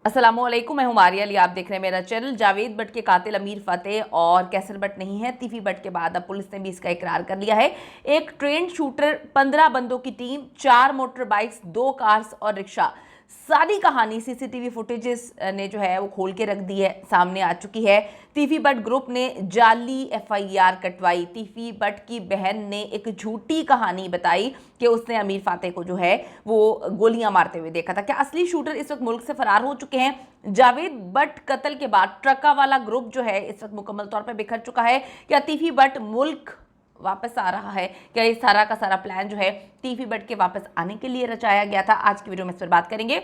अस्सलामुअलैकुम, मैं हूं मारिया अली। आप देख रहे हैं मेरा चैनल। जावेद बट के कातिल अमीर फतेह और कैसर बट नहीं है, तीफी बट के बाद अब पुलिस ने भी इसका इकरार कर लिया है। एक ट्रेंड शूटर, 15 बंदों की टीम, 4 मोटर बाइक्स, 2 कार्स और रिक्शा, सारी कहानी सीसीटीवी फुटेजेस ने जो है वो खोल के रख दी है, सामने आ चुकी है। तीफी बट ग्रुप ने जाली एफआईआर कटवाई। तीफी बट की बहन ने एक झूठी कहानी बताई कि उसने अमीर फातेह को जो है वो गोलियां मारते हुए देखा था। क्या असली शूटर इस वक्त मुल्क से फरार हो चुके हैं? जावेद बट कत्ल के बाद ट्रका वाला ग्रुप जो है इस वक्त मुकम्मल तौर पर बिखर चुका है। क्या तीफी बट मुल्क वापस आ रहा है? क्या ये सारा का सारा प्लान जो है तीफी बट के वापस आने के लिए रचाया गया था? आज की वीडियो में इस पर बात करेंगे।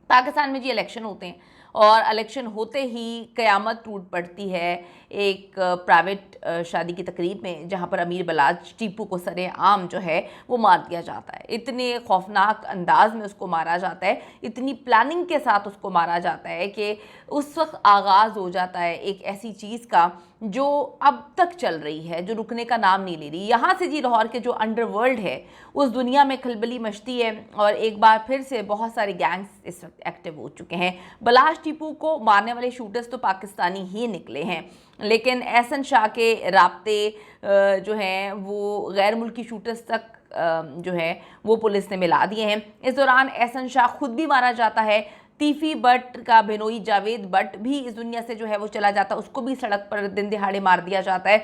पाकिस्तान में जी इलेक्शन होते हैं और इलेक्शन होते ही क़यामत टूट पड़ती है एक प्राइवेट शादी की तकरीब में, जहां पर अमीर बलाज टीपू को सरेआम जो है वो मार दिया जाता है। इतने खौफनाक अंदाज में उसको मारा जाता है, इतनी प्लानिंग के साथ उसको मारा जाता है कि उस वक्त आगाज़ हो जाता है एक ऐसी चीज़ का जो अब तक चल रही है, जो रुकने का नाम नहीं ले रही। यहाँ से जी लाहौर के जो अंडरवर्ल्ड है उस दुनिया में खलबली मचती है और एक बार फिर से बहुत सारे गैंग्स इस वक्त एक्टिव हो चुके हैं। बलाज टीपू को मारने वाले शूटर्स तो पाकिस्तानी ही निकले हैं, लेकिन एहसन शाह के राब्ते जो हैं वो गैर मुल्की शूटर्स तक जो है वो पुलिस ने मिला दिए हैं। इस दौरान एहसन शाह खुद भी मारा जाता है। तीफी बट का बिनोई जावेद बट भी इस दुनिया से जो है वो चला जाता है, उसको भी सड़क पर दिन दिहाड़े मार दिया जाता है।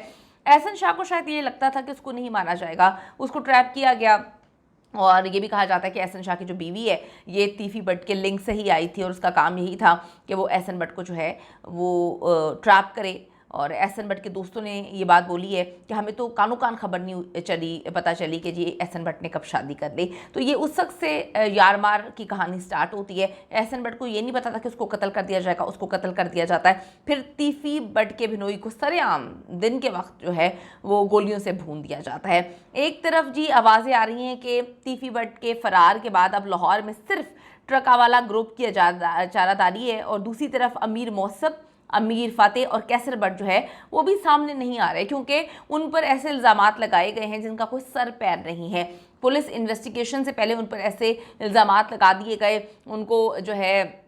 एहसन शाह को शायद ये लगता था कि उसको नहीं मारा जाएगा, उसको ट्रैप किया गया। और ये भी कहा जाता है कि एहसन शाह की जो बीवी है ये तीफी बट के लिंक से ही आई थी और उसका काम यही था कि वो एहसन बट को जो है वो ट्रैप करे। और एहसन बट के दोस्तों ने ये बात बोली है कि हमें तो कानो कान खबर नहीं पता चली कि जी एहसन बट ने कब शादी कर ली। तो ये उस वक्त से यार मार की कहानी स्टार्ट होती है। एहसन बट को ये नहीं पता था कि उसको कत्ल कर दिया जाएगा, उसको कत्ल कर दिया जाता है। फिर तीफी बट के बिनोई को सरेआम दिन के वक्त जो है वो गोलियों से भून दिया जाता है। एक तरफ जी आवाज़ें आ रही हैं कि तीफी बट के फरार के बाद अब लाहौर में सिर्फ ट्रका वाला ग्रुप की चारादारी है और दूसरी तरफ अमीर मौसम, अमीर फातेह और कैसर बट जो है वो भी सामने नहीं आ रहे, क्योंकि उन पर ऐसे इल्ज़ामात लगाए गए हैं जिनका कोई सर पैर नहीं है। पुलिस इन्वेस्टिगेशन से पहले उन पर ऐसे इल्ज़ामात लगा दिए गए, उनको जो है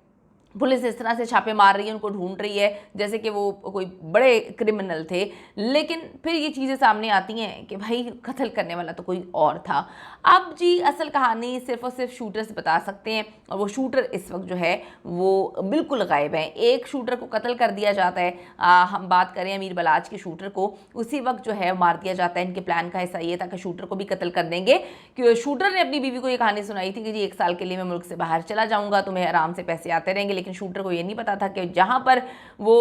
पुलिस इस तरह से छापे मार रही है, उनको ढूंढ रही है जैसे कि वो कोई बड़े क्रिमिनल थे। लेकिन फिर ये चीज़ें सामने आती हैं कि भाई कत्ल करने वाला तो कोई और था। अब जी असल कहानी सिर्फ और सिर्फ शूटर्स बता सकते हैं और वो शूटर इस वक्त जो है वो बिल्कुल गायब हैं। एक शूटर को कत्ल कर दिया जाता है, हम बात करें अमीर बलाज के शूटर को, उसी वक्त जो है मार दिया जाता है। इनके प्लान का हिस्सा ये था कि शूटर को भी कत्ल कर देंगे, कि शूटर ने अपनी बीवी को ये कहानी सुनाई थी कि जी 1 साल के लिए मैं मुल्क से बाहर चला जाऊँगा, तुम्हें आराम से पैसे आते रहेंगे। लेकिन शूटर को ये नहीं पता था कि जहाँ पर वो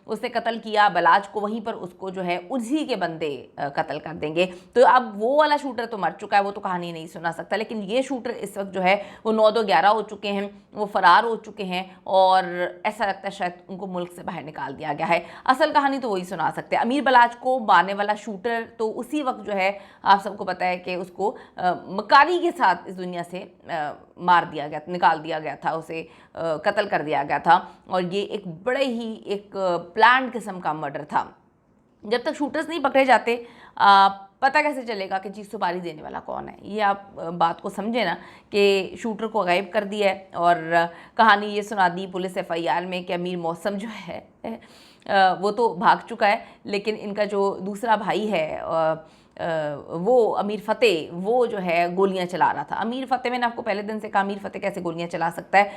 उसने कत्ल किया बलाज को, वहीं पर उसको जो है उसी के बंदे कत्ल कर देंगे। तो अब वो वाला शूटर तो मर चुका है, वो तो कहानी नहीं सुना सकता। लेकिन ये शूटर इस वक्त जो है वो 9-2-11 हो चुके हैं, वो फरार हो चुके हैं और ऐसा लगता है शायद उनको मुल्क से बाहर निकाल दिया गया है। असल कहानी तो वही सुना सकते हैं। अमीर बलाज को मारने वाला शूटर तो उसी वक्त जो है आप सबको पता है कि उसको मकारी के साथ इस दुनिया से मार दिया गया, निकाल दिया गया था, उसे कत्ल कर दिया गया था। और ये एक बड़े ही एक प्लान्ड किस्म का मर्डर था। जब तक शूटर्स नहीं पकड़े जाते पता कैसे चलेगा कि जी सुपारी देने वाला कौन है? ये आप बात को समझे ना कि शूटर को गायब कर दिया है और कहानी ये सुना दी पुलिस एफआईआर में कि अमीर मौसम जो है वो तो भाग चुका है, लेकिन इनका जो दूसरा भाई है वो अमीर फतेह, वो जो है गोलियां चला रहा था। अमीर फतेह, मैंने आपको पहले दिन से कहा अमीर फतेह कैसे गोलियां चला सकता है?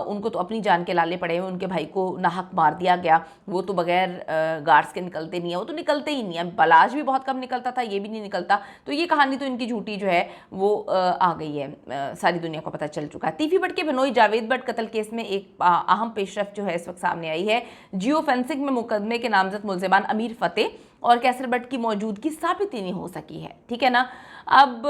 उनको तो अपनी जान के लाले पड़े हुए, उनके भाई को नाहक मार दिया गया, वो तो बगैर गार्ड्स के निकलते नहीं है, वो तो निकलते ही नहीं है। बलाज भी बहुत कम निकलता था, ये भी नहीं निकलता। तो ये कहानी तो इनकी झूठी जो है वो आ गई है, सारी दुनिया को पता चल चुका है। तीफी बट के बिनोई जावेद बट कत्ल केस में एक अहम पेशरफ जो है इस वक्त सामने आई है। जियो फेंसिंग में मुकदमे के नामजद मुल्जिमान अमीर फतेह और कैसर बट की मौजूदगी साबित ही नहीं हो सकी है, ठीक है ना। अब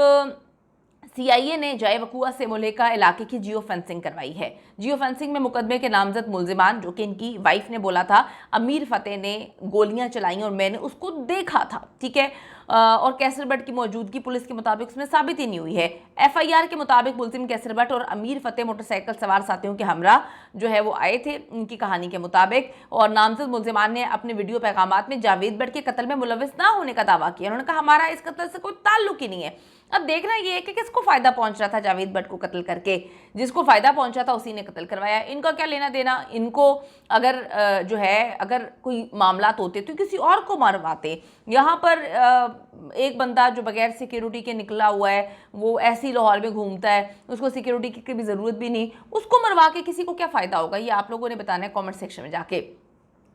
सीआईए ने जय वकुआ से मुलेका इलाके की जियो फेंसिंग करवाई है। जियो फेंसिंग में मुकदमे के नामजद मुल्जिमान, जो कि इनकी वाइफ ने बोला था अमीर फतेह ने गोलियां चलाई और मैंने उसको देखा था, ठीक है। और कैसर बट की मौजूदगी पुलिस के मुताबिक उसमें साबित ही नहीं हुई है। एफआईआर के मुताबिक मुल्जिम कैसर बट और अमीर फतेह मोटरसाइकिल सवार साथियों के हमरा जो है वो आए थे, इनकी कहानी के मुताबिक। और नामजद मुल्जिमान ने अपने वीडियो पैगामात में जावेद बट के कत्ल में मुलविस ना होने का दावा किया। उन्होंने कहा हमारा इस कत्ल से कोई ताल्लुक ही नहीं है। अब देखना ये है कि किसको फायदा पहुंच रहा था जावेद बट को कत्ल करके। जिसको फायदा पहुंचा था उसी ने कत्ल करवाया। इनका क्या लेना देना, इनको अगर जो है अगर कोई मामला होते तो किसी और को मरवाते। यहाँ पर एक बंदा जो बगैर सिक्योरिटी के निकला हुआ है, वो ऐसी लाहौर में घूमता है, उसको सिक्योरिटी की भी ज़रूरत भी नहीं, उसको मरवा के किसी को क्या फ़ायदा होगा, ये आप लोगों ने बताना है कमेंट सेक्शन में जाके।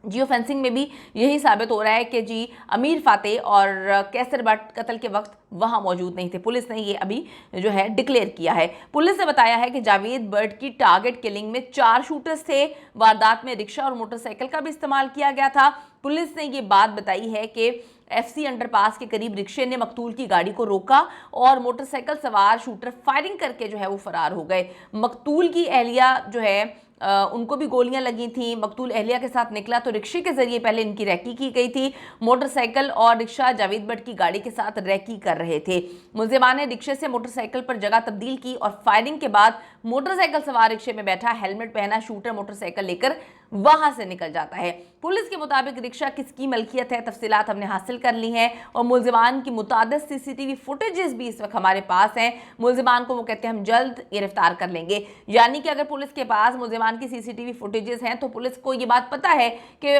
जियो फेंसिंग में भी यही साबित हो रहा है कि जी अमीर फातेह और कैसर बट कत्ल के वक्त वहां मौजूद नहीं थे। पुलिस ने ये अभी जो है डिक्लेयर किया है। पुलिस ने बताया है कि जावेद बट की टारगेट किलिंग में 4 शूटर्स थे। वारदात में रिक्शा और मोटरसाइकिल का भी इस्तेमाल किया गया था। पुलिस ने ये बात बताई है कि एफसी अंडरपास के करीब रिक्शे ने मकतूल की गाड़ी को रोका और मोटरसाइकिल सवार शूटर फायरिंग करके जो है वो फरार हो गए। मकतूल की अहलिया जो है उनको भी गोलियां लगी थी। मकतूल अहलिया के साथ निकला तो रिक्शे के जरिए पहले इनकी रैकी की गई थी। मोटरसाइकिल और रिक्शा जावेद बट की गाड़ी के साथ रैकी कर रहे थे। मुलजिमान ने रिक्शे से मोटरसाइकिल पर जगह तब्दील की और फायरिंग के बाद मोटरसाइकिल सवार रिक्शे में बैठा हेलमेट पहना शूटर मोटरसाइकिल लेकर वहां से निकल जाता है। पुलिस के मुताबिक रिक्शा किसकी मलकियत है तफसीलात हमने हासिल कर ली हैं और मुलजिमान की मुतादिद सीसीटीवी फुटेजेस भी इस वक्त हमारे पास हैं। मुलजिमान को वो कहते हैं हम जल्द गिरफ्तार कर लेंगे। यानी कि अगर पुलिस के पास मुलजिमान की सीसीटीवी फुटेजेस हैं तो पुलिस को ये बात पता है कि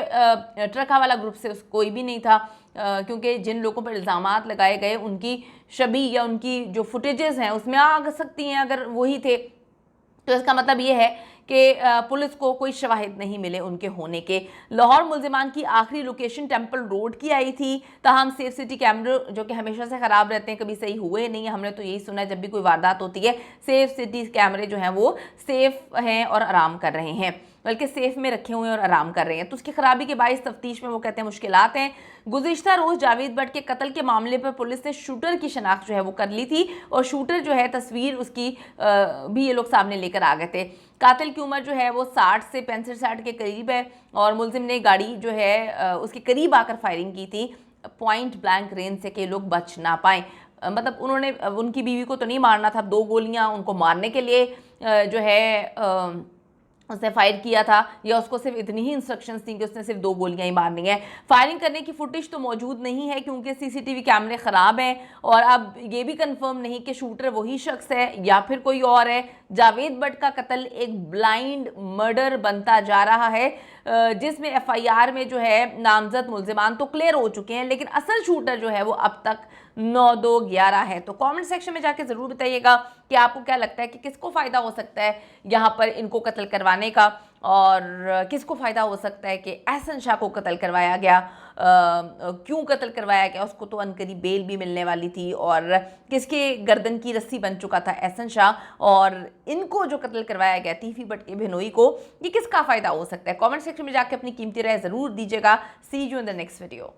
ट्रका वाला ग्रुप से कोई भी नहीं था, क्योंकि जिन लोगों पर इल्ज़ामात लगाए गए उनकी शबी या उनकी जो फुटेजेस हैं उसमें आ सकती हैं अगर वही थे। तो इसका मतलब ये है कि पुलिस को कोई शवाहिद नहीं मिले उनके होने के। लाहौर मुलजिमान की आखिरी लोकेशन टेंपल रोड की आई थी। ताहम सेफ सिटी कैमरे जो कि हमेशा से ख़राब रहते हैं, कभी सही हुए नहीं है। हमने तो यही सुना है जब भी कोई वारदात होती है सेफ सिटी कैमरे जो हैं वो सेफ हैं और आराम कर रहे हैं, बल्कि सेफ में रखे हुए हैं और आराम कर रहे हैं। तो उसकी खराबी के बाइस तफ्तीश में वो कहते हैं मुश्किलात हैं। गुज़िश्ता रोज़ जावेद बट के कत्ल के मामले पर पुलिस ने शूटर की शनाख्त जो है वो कर ली थी और शूटर जो है तस्वीर उसकी भी ये लोग सामने लेकर आ गए थे। कातिल की उम्र जो है वो 60 से 65-60 के करीब है और मुलजिम ने गाड़ी जो है उसके करीब आकर फायरिंग की थी पॉइंट ब्लैंक रेंज से कि लोग बच ना पाएँ। मतलब उन्होंने उनकी बीवी को तो नहीं मारना था, 2 गोलियां उनको मारने के लिए जो है उसने फायर किया था, या उसको सिर्फ इतनी ही इंस्ट्रक्शंस थी कि उसने सिर्फ 2 गोलियां ही मारनी है। फायरिंग करने की फुटेज तो मौजूद नहीं है क्योंकि सीसीटीवी कैमरे ख़राब हैं और अब ये भी कंफर्म नहीं कि शूटर वही शख्स है या फिर कोई और है। जावेद बट का कत्ल एक ब्लाइंड मर्डर बनता जा रहा है जिसमें एफआईआर में जो है नामजद मुलजिमान तो क्लियर हो चुके हैं, लेकिन असल शूटर जो है वो अब तक 9-2-11 है। तो कमेंट सेक्शन में जाके ज़रूर बताइएगा कि आपको क्या लगता है कि किसको फ़ायदा हो सकता है यहाँ पर इनको कत्ल करवाने का और किसको फ़ायदा हो सकता है कि एहसन शाह को कत्ल करवाया गया। क्यों कत्ल करवाया गया, उसको तो अनकरीब बेल भी मिलने वाली थी और किसके गर्दन की रस्सी बन चुका था एहसन शाह, और इनको जो कत्ल करवाया गया तीफी बट के बिनोई को, ये किसका फ़ायदा हो सकता है। कमेंट सेक्शन में जाके अपनी कीमती राय ज़रूर दीजिएगा। See you in the next video.